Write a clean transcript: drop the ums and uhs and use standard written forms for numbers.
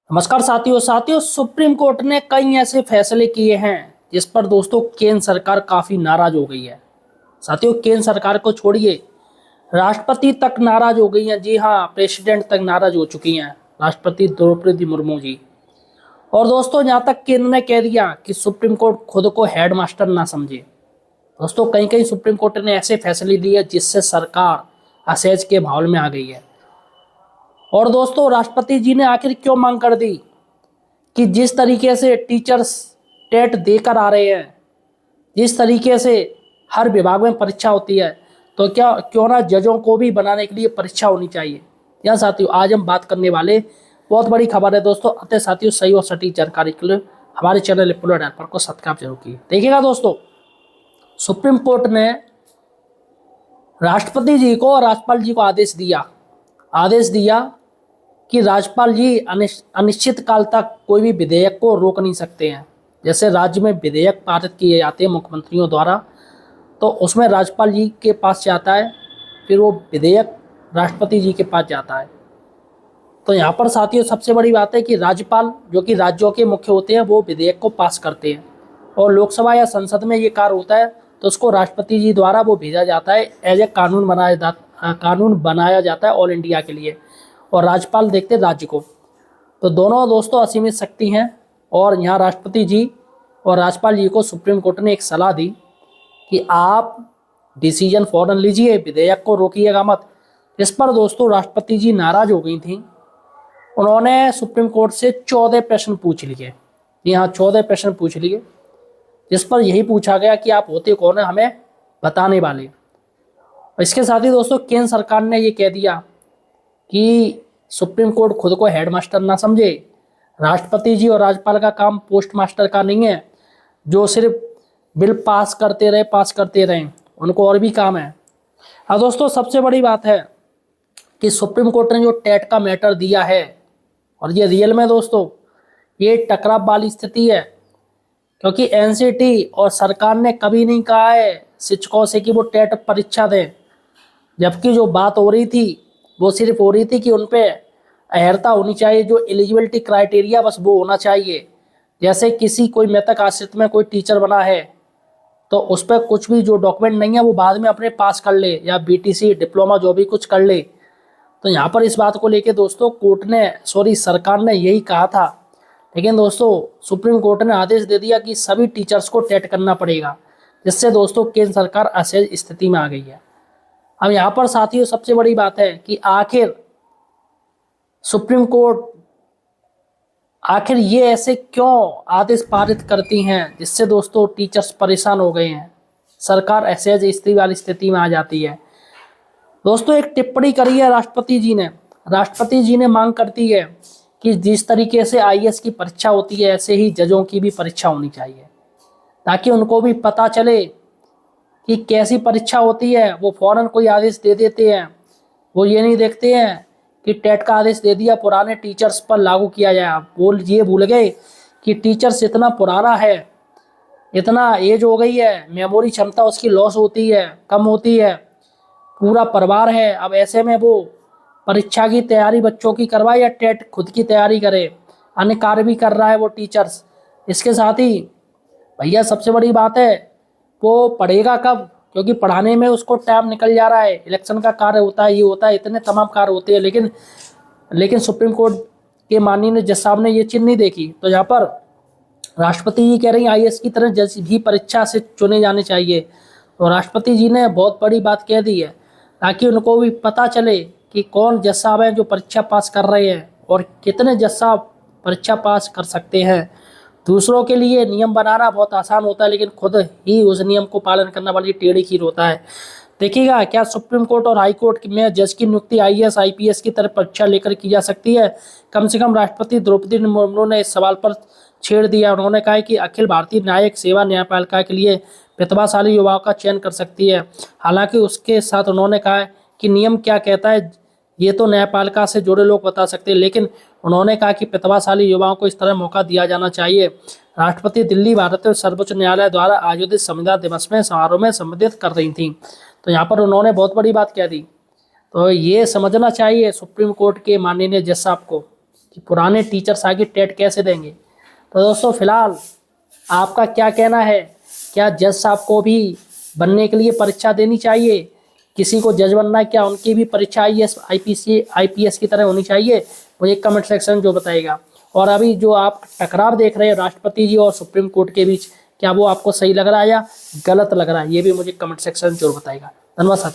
नमस्कार साथियों supreme court ने कई ऐसे फैसले किए हैं जिस पर दोस्तों केंद्र सरकार काफी नाराज हो गई है। साथियों, केंद्र सरकार को छोड़िए, राष्ट्रपति तक नाराज हो गई हैं। जी हाँ, प्रेसिडेंट तक नाराज हो चुकी हैं, राष्ट्रपति द्रौपदी मुर्मू जी। और दोस्तों, यहाँ तक केंद्र ने कह दिया कि सुप्रीम कोर्ट खुद को हेडमास्टर ना समझे। दोस्तों, कहीं कहीं सुप्रीम कोर्ट ने ऐसे फैसले लिए जिससे सरकार असहज के माहौल में आ गई है। और दोस्तों, राष्ट्रपति जी ने आखिर क्यों मांग कर दी कि जिस तरीके से टीचर्स टेट देकर आ रहे हैं, जिस तरीके से हर विभाग में परीक्षा होती है, तो क्यों ना जजों को भी बनाने के लिए परीक्षा होनी चाहिए। या साथियों, आज हम बात करने वाले बहुत बड़ी खबर है दोस्तों। अतः साथियों, सही और सटीक जानकारी के लिए हमारे चैनल लिपुल पर को सब्सक्राइब जरूर कीजिए। देखिएगा दोस्तों, सुप्रीम कोर्ट ने राष्ट्रपति जी को और राज्यपाल जी को आदेश दिया कि राज्यपाल जी अनिश्चित काल तक कोई भी विधेयक को रोक नहीं सकते हैं। जैसे राज्य में विधेयक पारित किए जाते हैं मुख्यमंत्रियों द्वारा, तो उसमें राज्यपाल जी के पास जाता है, फिर वो विधेयक राष्ट्रपति जी के पास जाता है। तो यहाँ पर साथियों, सबसे बड़ी बात है कि राज्यपाल, जो कि राज्यों के मुख्य होते हैं, वो विधेयक को पास करते हैं। और लोकसभा या संसद में ये कार्य होता है तो उसको राष्ट्रपति जी द्वारा वो भेजा जाता है, एज ए कानून बनाया जाता है ऑल इंडिया के लिए। और राज्यपाल देखते राज्य को। तो दोनों दोस्तों असीमित शक्ति हैं। और यहाँ राष्ट्रपति जी और राज्यपाल जी को सुप्रीम कोर्ट ने एक सलाह दी कि आप डिसीजन फौरन लीजिए, विधेयक को रोकिएगा मत। इस पर दोस्तों राष्ट्रपति जी नाराज हो गई थी। उन्होंने सुप्रीम कोर्ट से 14 प्रश्न पूछ लिए। यहाँ 14 प्रश्न पूछ लिए, जिस पर यही पूछा गया कि आप होते कौन है, हमें बताने वाले। इसके साथ ही दोस्तों, केंद्र सरकार ने ये कह दिया कि सुप्रीम कोर्ट खुद को हेडमास्टर ना समझे। राष्ट्रपति जी और राज्यपाल का काम पोस्ट मास्टर का नहीं है, जो सिर्फ बिल पास करते रहे, उनको और भी काम है। अब दोस्तों, सबसे बड़ी बात है कि सुप्रीम कोर्ट ने जो टेट का मैटर दिया है, और ये रियल में दोस्तों ये टकराव वाली स्थिति है, क्योंकि एनसीटी और सरकार ने कभी नहीं कहा है शिक्षकों से कि वो टेट परीक्षा दें। जबकि जो बात हो रही थी वो सिर्फ हो रही थी कि उन पे अहर्ता होनी चाहिए, जो एलिजिबिलिटी क्राइटेरिया बस वो होना चाहिए। जैसे किसी कोई मृतक आश्रित में कोई टीचर बना है तो उस पर कुछ भी जो डॉक्यूमेंट नहीं है वो बाद में अपने पास कर ले, या बीटीसी डिप्लोमा जो भी कुछ कर ले। तो यहाँ पर इस बात को लेके दोस्तों सरकार ने यही कहा था। लेकिन दोस्तों, सुप्रीम कोर्ट ने आदेश दे दिया कि सभी टीचर्स को टेट करना पड़ेगा, जिससे दोस्तों केंद्र सरकार असहज स्थिति में आ गई है। अब यहाँ पर साथियों, सबसे बड़ी बात है कि आखिर सुप्रीम कोर्ट ये ऐसे क्यों आदेश पारित करती हैं जिससे दोस्तों टीचर्स परेशान हो गए हैं, सरकार असहज स्थिति वाली स्थिति में आ जाती है। दोस्तों, एक टिप्पणी करी है राष्ट्रपति जी ने मांग करती है कि जिस तरीके से आईएएस की परीक्षा होती है, ऐसे ही जजों की भी परीक्षा होनी चाहिए, ताकि उनको भी पता चले कि कैसी परीक्षा होती है। वो फौरन कोई आदेश दे देते हैं, वो ये नहीं देखते हैं कि टेट का आदेश दे दिया, पुराने टीचर्स पर लागू किया जाए। वो ये भूल गए कि टीचर्स इतना पुराना है, इतना एज हो गई है, मेमोरी क्षमता उसकी लॉस होती है, कम होती है, पूरा परिवार है। अब ऐसे में वो परीक्षा की तैयारी बच्चों की करवाए या टेट खुद की तैयारी करे, अन्य कार्य भी कर रहा है वो टीचर्स। इसके साथ ही भैया सबसे बड़ी बात है, वो पढ़ेगा कब, क्योंकि पढ़ाने में उसको टाइम निकल जा रहा है। इलेक्शन का कार्य होता है, ये होता है, इतने तमाम कार्य होते हैं। लेकिन सुप्रीम कोर्ट के माननीय जज साहब ने ये चीज नहीं देखी। तो यहाँ पर राष्ट्रपति जी कह रही हैं आईएएस की तरह जज भी परीक्षा से चुने जाने चाहिए। तो राष्ट्रपति जी ने बहुत बड़ी बात कह दी है, ताकि उनको भी पता चले कि कौन जज साहब हैं जो परीक्षा पास कर रहे हैं और कितने जज साहब परीक्षा पास कर सकते हैं। दूसरों के लिए नियम बनाना बहुत आसान होता है, लेकिन खुद ही उस नियम को पालन करना बड़ी टेढ़ी खीर होता है। देखिएगा, क्या सुप्रीम कोर्ट और हाई कोर्ट में जज की नियुक्ति आईएएस आईपीएस की तरफ परीक्षा लेकर की जा सकती है? कम से कम राष्ट्रपति द्रौपदी मुर्मू ने इस सवाल पर छेड़ दिया। उन्होंने कहा कि अखिल भारतीय न्यायिक सेवा न्यायपालिका के लिए प्रतिभाशाली युवाओं का चयन कर सकती है। हालांकि उसके साथ उन्होंने कहा कि नियम क्या कहता है ये तो न्यायपालिका से जुड़े लोग बता सकते हैं, लेकिन उन्होंने कहा कि प्रतिभाशाली युवाओं को इस तरह मौका दिया जाना चाहिए। राष्ट्रपति दिल्ली भारतीय सर्वोच्च न्यायालय द्वारा आयोजित संविधान दिवस में समारोह में संबोधित कर रही थी। तो यहाँ पर उन्होंने बहुत बड़ी बात कह दी। तो ये समझना चाहिए सुप्रीम कोर्ट के माननीय जज साहब को कि पुराने टीचर्स आगे टेट कैसे देंगे। तो दोस्तों फिलहाल आपका क्या कहना है, क्या जज साहब को भी बनने के लिए परीक्षा देनी चाहिए, किसी को जज बनना है क्या उनकी भी परीक्षा आईपीएस की तरह होनी चाहिए, मुझे कमेंट सेक्शन जो बताएगा। और अभी जो आप टकराव देख रहे हैं राष्ट्रपति जी और सुप्रीम कोर्ट के बीच, क्या वो आपको सही लग रहा है या गलत लग रहा है, ये भी मुझे कमेंट सेक्शन जरूर बताएगा। धन्यवाद साथियों।